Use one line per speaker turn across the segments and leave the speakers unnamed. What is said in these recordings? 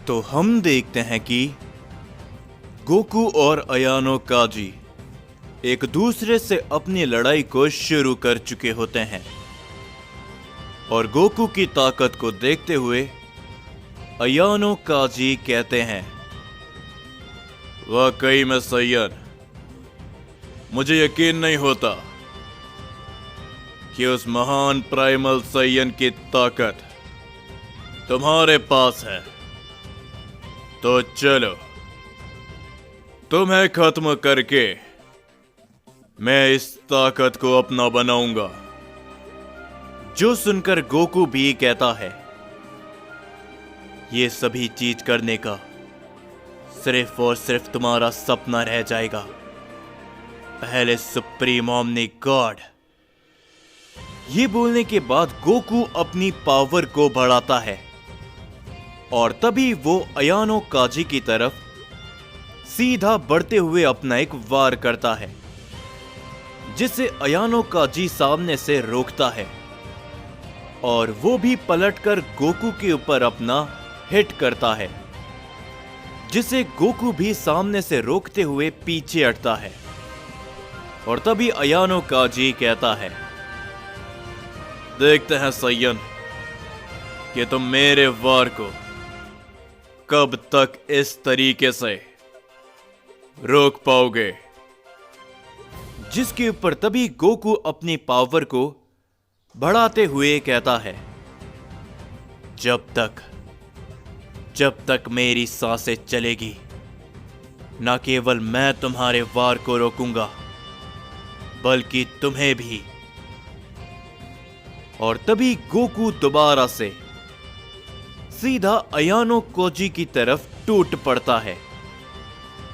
तो हम देखते हैं कि गोकू और अयानो काजी एक दूसरे से अपनी लड़ाई को शुरू कर चुके होते हैं और गोकू की ताकत को देखते हुए अयानो काजी कहते हैं, वाकई में सैयन, मुझे यकीन नहीं होता कि उस महान प्राइमल सैयन की ताकत तुम्हारे पास है। तो चलो, तुम्हें खत्म करके मैं इस ताकत को अपना बनाऊंगा। जो सुनकर गोकू भी कहता है, ये सभी चीज करने का सिर्फ और सिर्फ तुम्हारा सपना रह जाएगा। पहले सुप्रीम ओमनी गॉड। ये बोलने के बाद गोकू अपनी पावर को बढ़ाता है और तभी वो अयानो काजी की तरफ सीधा बढ़ते हुए अपना एक वार करता है, जिसे अयानो काजी सामने से रोकता है और वो भी पलटकर गोकू के ऊपर अपना हिट करता है, जिसे गोकू भी सामने से रोकते हुए पीछे हटता है। और तभी अयानो काजी कहता है, देखते हैं सैयन कि तुम मेरे वार को कब तक इस तरीके से रोक पाओगे। जिसके ऊपर तभी गोकू अपनी पावर को बढ़ाते हुए कहता है, जब तक मेरी सांसें चलेगी, न केवल मैं तुम्हारे वार को रोकूंगा बल्कि तुम्हें भी। और तभी गोकू दोबारा से सीधा अयानो काजी की तरफ टूट पड़ता है।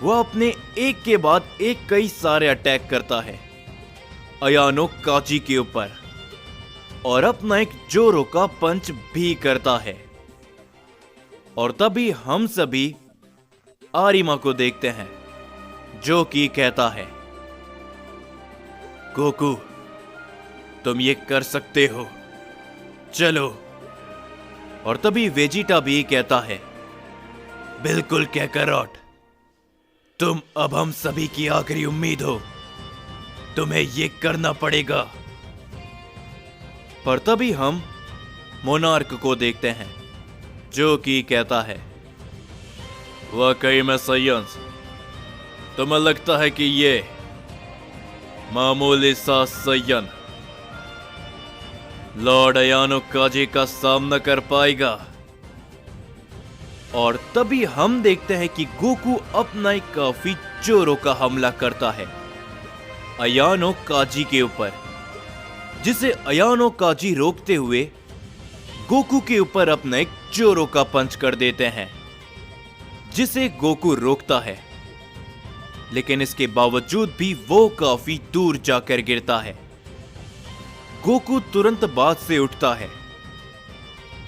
वह अपने एक के बाद एक कई सारे अटैक करता है अयानो काजी के ऊपर और अपना एक जोरों का पंच भी करता है। और तभी हम सभी आरिमा को देखते हैं, जो कि कहता है, गोकू, तुम ये कर सकते हो, चलो। और तभी वेजिटा भी कहता है, बिल्कुल कैकरॉट, तुम अब हम सभी की आखिरी उम्मीद हो, तुम्हें ये करना पड़ेगा। पर तभी हम मोनार्क को देखते हैं, जो कि कहता है, वाकई में सैयन, तुम्हें लगता है कि ये मामूली सा सैयन लॉर्ड अयानो काजी का सामना कर पाएगा? और तभी हम देखते हैं कि गोकू अपना एक काफी जोरों का हमला करता है अयानो काजी के ऊपर, जिसे अयानो काजी रोकते हुए गोकू के ऊपर अपना एक जोरों का पंच कर देते हैं, जिसे गोकू रोकता है। लेकिन इसके बावजूद भी वो काफी दूर जाकर गिरता है। गोकू तुरंत बात से उठता है,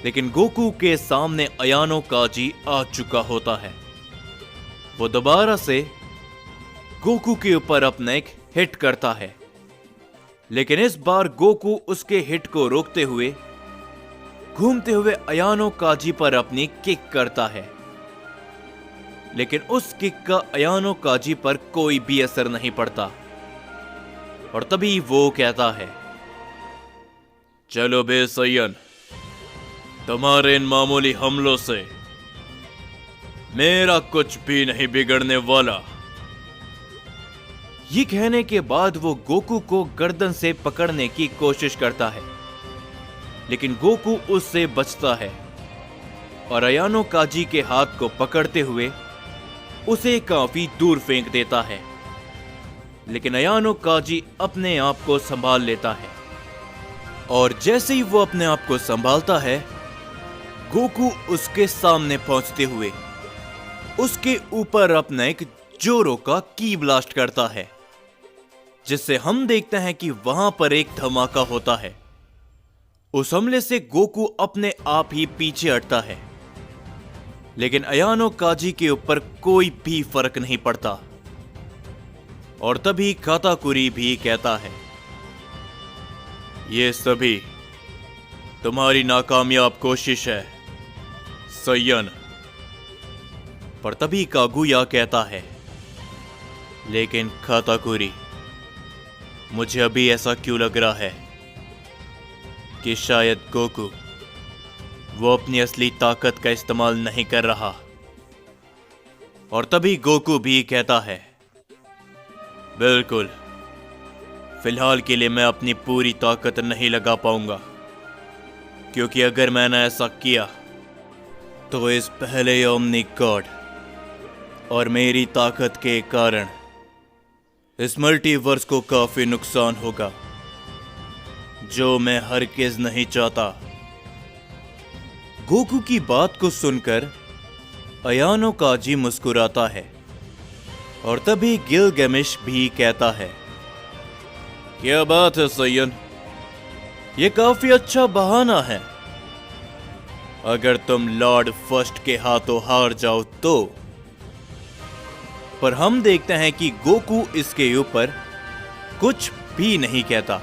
लेकिन गोकू के सामने अयानो काजी आ चुका होता है। वो दोबारा से गोकू के ऊपर अपना एक हिट करता है, लेकिन इस बार गोकू उसके हिट को रोकते हुए घूमते हुए अयानो काजी पर अपनी किक करता है। लेकिन उस किक का अयानो काजी पर कोई भी असर नहीं पड़ता। और तभी वो कहता है, चलो बे सैयन, तुम्हारे इन मामूली हमलों से मेरा कुछ भी नहीं बिगड़ने वाला। ये कहने के बाद वो गोकू को गर्दन से पकड़ने की कोशिश करता है, लेकिन गोकू उससे बचता है और अयानो काजी के हाथ को पकड़ते हुए उसे काफी दूर फेंक देता है। लेकिन अयानो काजी अपने आप को संभाल लेता है और जैसे ही वो अपने आप को संभालता है, गोकू उसके सामने पहुंचते हुए उसके ऊपर अपना एक जोरों का की ब्लास्ट करता है, जिससे हम देखते हैं कि वहां पर एक धमाका होता है। उस हमले से गोकू अपने आप ही पीछे हटता है, लेकिन अयानो काजी के ऊपर कोई भी फर्क नहीं पड़ता। और तभी काताकुरी भी कहता है, ये सभी तुम्हारी नाकामयाब कोशिश है सैयन। पर तभी कागुया कहता है, लेकिन काताकुरी, मुझे अभी ऐसा क्यों लग रहा है कि शायद गोकू वो अपनी असली ताकत का इस्तेमाल नहीं कर रहा। और तभी गोकू भी कहता है, बिल्कुल, फिलहाल के लिए मैं अपनी पूरी ताकत नहीं लगा पाऊंगा, क्योंकि अगर मैंने ऐसा किया तो इस पहले ओमनी गॉड और मेरी ताकत के कारण इस मल्टीवर्स को काफी नुकसान होगा, जो मैं हरगिज़ नहीं चाहता। गोकू की बात को सुनकर अयानो काजी मुस्कुराता है और तभी गिलगेमिश भी कहता है, क्या बात है सैयन, ये काफी अच्छा बहाना है। अगर तुम लॉर्ड फर्स्ट के हाथों हार जाओ तो। पर हम देखते हैं कि गोकू इसके ऊपर कुछ भी नहीं कहता।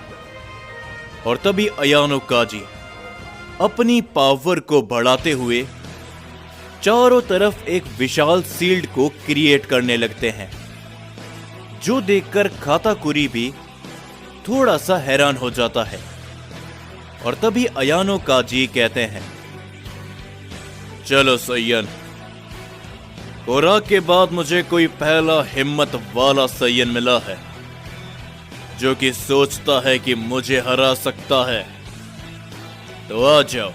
और तभी अयानो काजी अपनी पावर को बढ़ाते हुए चारों तरफ एक विशाल शील्ड को क्रिएट करने लगते हैं, जो देखकर काताकुरी भी थोड़ा सा हैरान हो जाता है। और तभी अयानो काजी कहते हैं, चलो सैयन, कोरा के बाद मुझे कोई पहला हिम्मत वाला सैयन मिला है जो कि सोचता है कि मुझे हरा सकता है। तो आ जाओ,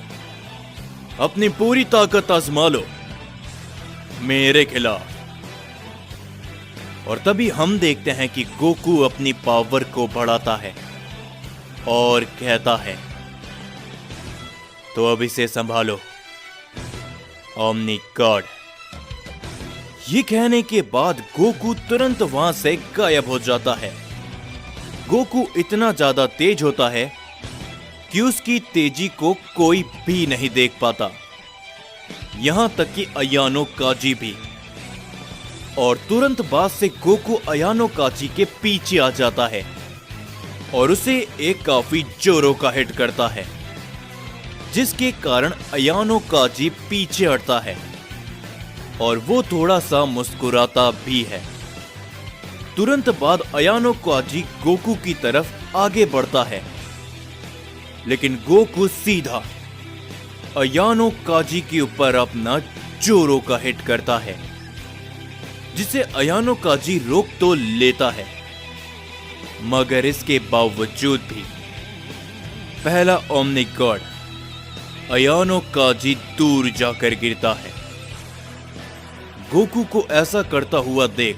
अपनी पूरी ताकत आजमा लो मेरे खिलाफ। और तभी हम देखते हैं कि गोकू अपनी पावर को बढ़ाता है और कहता है, तो अब इसे संभालो ओमनी गॉड। ये कहने के बाद गोकू तुरंत वहां से गायब हो जाता है। गोकू इतना ज्यादा तेज होता है कि उसकी तेजी को कोई भी नहीं देख पाता, यहां तक कि अयानो काजी भी। और तुरंत बाद से गोकू अयानो काजी के पीछे आ जाता है और उसे एक काफी जोरों का हिट करता है, जिसके कारण अयानो काजी पीछे हटता है और वो थोड़ा सा मुस्कुराता भी है। तुरंत बाद अयानो काजी गोकू की तरफ आगे बढ़ता है, लेकिन गोकू सीधा अयानो काजी के ऊपर अपना जोरों का हिट करता है, जिसे अयानो काजी रोक तो लेता है, मगर इसके बावजूद भी पहला ओमनी गॉड अयानो काजी दूर जाकर गिरता है। गोकू को ऐसा करता हुआ देख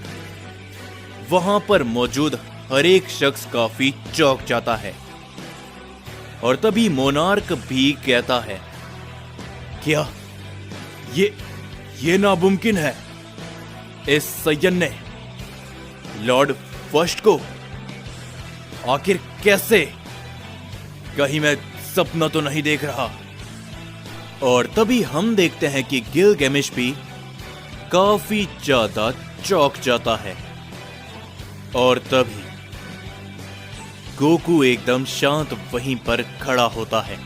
वहां पर मौजूद हर एक शख्स काफी चौंक जाता है। और तभी मोनार्क भी कहता है, क्या ये नामुमकिन है? इस सैयन ने लॉर्ड फर्स्ट को आखिर कैसे? कहीं मैं सपना तो नहीं देख रहा। और तभी हम देखते हैं कि गिलगेमिश भी काफी ज्यादा चौंक जाता है। और तभी गोकू एकदम शांत वहीं पर खड़ा होता है।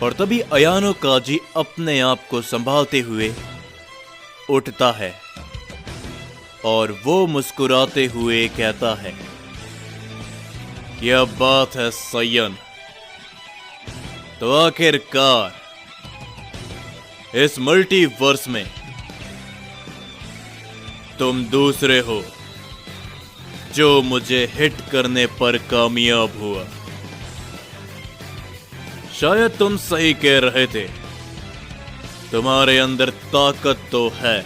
और तभी अयानो काजी अपने आप को संभालते हुए उठता है और वो मुस्कुराते हुए कहता है, क्या बात है सैयन, तो आखिरकार इस मल्टीवर्स में तुम दूसरे हो जो मुझे हिट करने पर कामयाब हुआ। शायद तुम सही कह रहे थे, तुम्हारे अंदर ताकत तो है,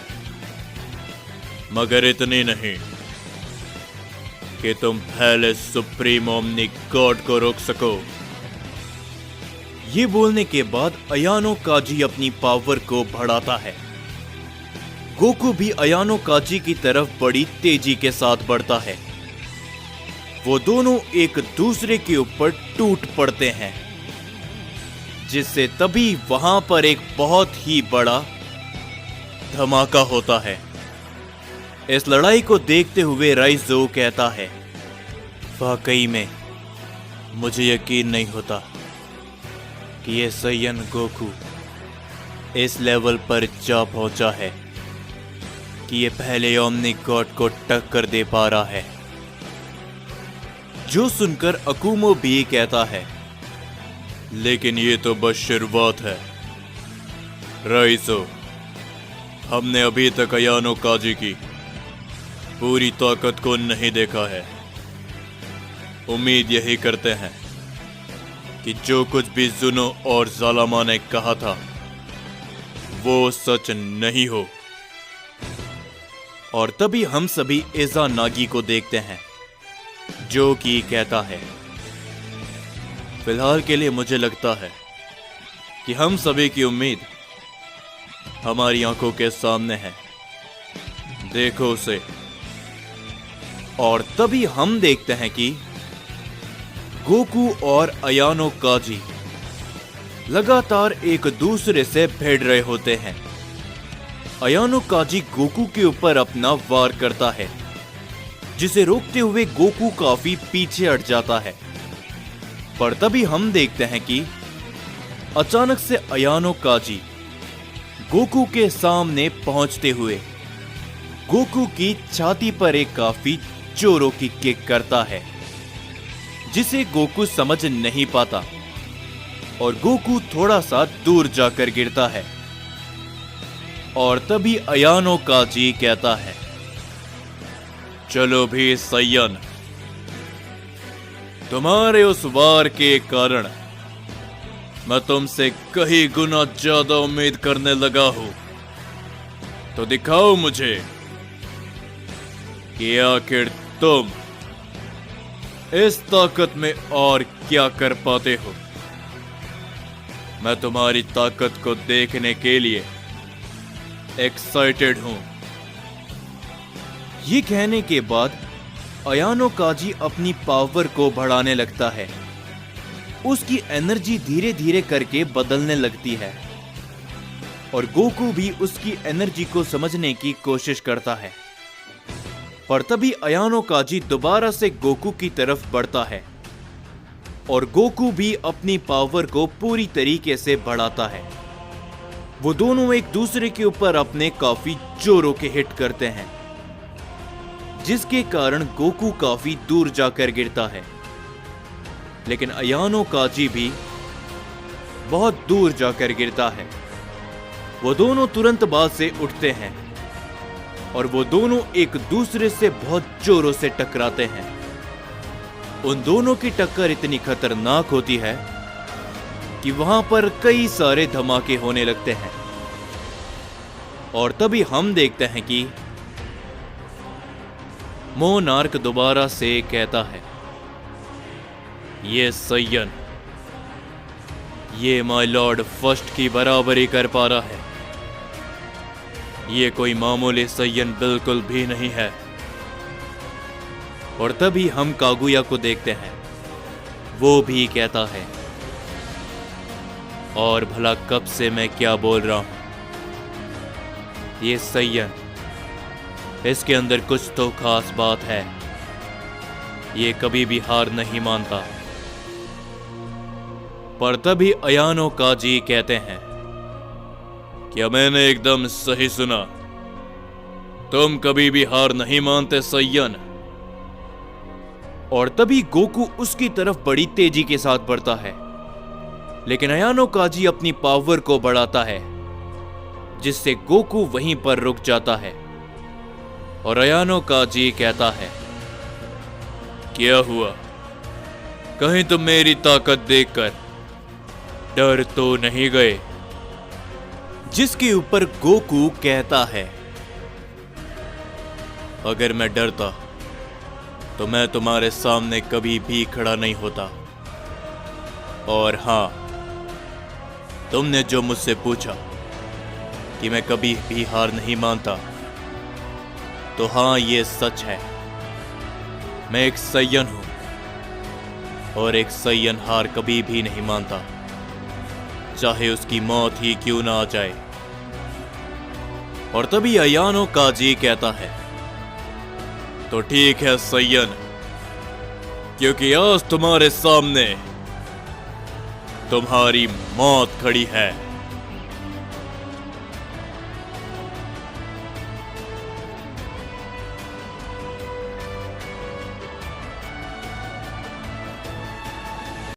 मगर इतनी नहीं कि तुम पहले सुप्रीम ओमनी गॉड को रोक सको। ये बोलने के बाद अयानो काजी अपनी पावर को बढ़ाता है। गोकू भी अयानो काजी की तरफ बड़ी तेजी के साथ बढ़ता है। वो दोनों एक दूसरे के ऊपर टूट पड़ते हैं, जिससे तभी वहां पर एक बहुत ही बड़ा धमाका होता है। इस लड़ाई को देखते हुए राइजो कहता है, वाकई में मुझे यकीन नहीं होता कि ये सैयन गोकू इस लेवल पर जा पहुंचा है। कि ये पहले ओमनी गॉड को टक्कर दे पा रहा है। जो सुनकर अकुमो भी कहता है, लेकिन ये तो बस शुरुआत है राइजो। हमने अभी तक अयानो काजी की पूरी ताकत को नहीं देखा है। उम्मीद यही करते हैं कि जो कुछ भी जुनो और जालामा ने कहा था वो सच नहीं हो। और तभी हम सभी एजा नागी को देखते हैं, जो कि कहता है, फिलहाल के लिए मुझे लगता है कि हम सभी की उम्मीद हमारी आंखों के सामने है, देखो उसे। और तभी हम देखते हैं कि गोकू और अयानो काजी लगातार एक दूसरे से भिड़ रहे होते हैं। अयानो काजी गोकू के ऊपर अपना वार करता है, जिसे रोकते हुए गोकू काफी पीछे हट जाता है। पर तभी हम देखते हैं कि अचानक से अयानो काजी गोकू के सामने पहुंचते हुए गोकू की छाती पर एक काफी जोरों की किक करता है, जिसे गोकू समझ नहीं पाता और गोकू थोड़ा सा दूर जाकर गिरता है। और तभी अयानो काजी कहता है, चलो भी सैयन, तुम्हारे उस वार के कारण मैं तुमसे कहीं गुना ज्यादा उम्मीद करने लगा हूं। तो दिखाओ मुझे कि आखिर तुम इस ताकत में और क्या कर पाते हो। मैं तुम्हारी ताकत को देखने के लिए एक्साइटेड हूं। ये कहने के बाद अयानो काजी अपनी पावर को बढ़ाने लगता है। उसकी एनर्जी धीरे धीरे करके बदलने लगती है और गोकू भी उसकी एनर्जी को समझने की कोशिश करता है। पर तभी अयानो काजी दोबारा से गोकू की तरफ बढ़ता है और गोकू भी अपनी पावर को पूरी तरीके से बढ़ाता है। वो दोनों एक दूसरे के ऊपर अपने काफी जोरों के हिट करते हैं, जिसके कारण गोकू काफी दूर जाकर गिरता है। लेकिन अयानो काजी भी बहुत दूर जाकर गिरता है। वो दोनों तुरंत बाद से उठते हैं और वो दोनों एक दूसरे से बहुत जोरों से टकराते हैं। उन दोनों की टक्कर इतनी खतरनाक होती है कि वहां पर कई सारे धमाके होने लगते हैं। और तभी हम देखते हैं कि मोनार्क दोबारा से कहता है, ये सैयन, ये माय लॉर्ड फर्स्ट की बराबरी कर पा रहा है। ये कोई मामूली सैयन बिल्कुल भी नहीं है। और तभी हम कागुया को देखते हैं, वो भी कहता है, और भला कब से मैं क्या बोल रहा हूं। ये सैयन, इसके अंदर कुछ तो खास बात है। ये कभी भी हार नहीं मानता। पर तभी अयानो काजी कहते हैं, क्या मैंने एकदम सही सुना? तुम कभी भी हार नहीं मानते सैयन। और तभी गोकू उसकी तरफ बड़ी तेजी के साथ बढ़ता है, लेकिन अयानो काजी अपनी पावर को बढ़ाता है, जिससे गोकू वहीं पर रुक जाता है। और अयानो काजी कहता है, क्या हुआ? कहीं तुम मेरी ताकत देखकर डर तो नहीं गए? जिसके ऊपर गोकू कहता है, अगर मैं डरता तो मैं तुम्हारे सामने कभी भी खड़ा नहीं होता। और हां, तुमने जो मुझसे पूछा कि मैं कभी भी हार नहीं मानता, तो हां, ये सच है। मैं एक सैयन हूं और एक सैयन हार कभी भी नहीं मानता, चाहे उसकी मौत ही क्यों ना आ जाए। और तभी अयानो काजी कहता है, तो ठीक है सैयन, क्योंकि आज तुम्हारे सामने तुम्हारी मौत खड़ी है।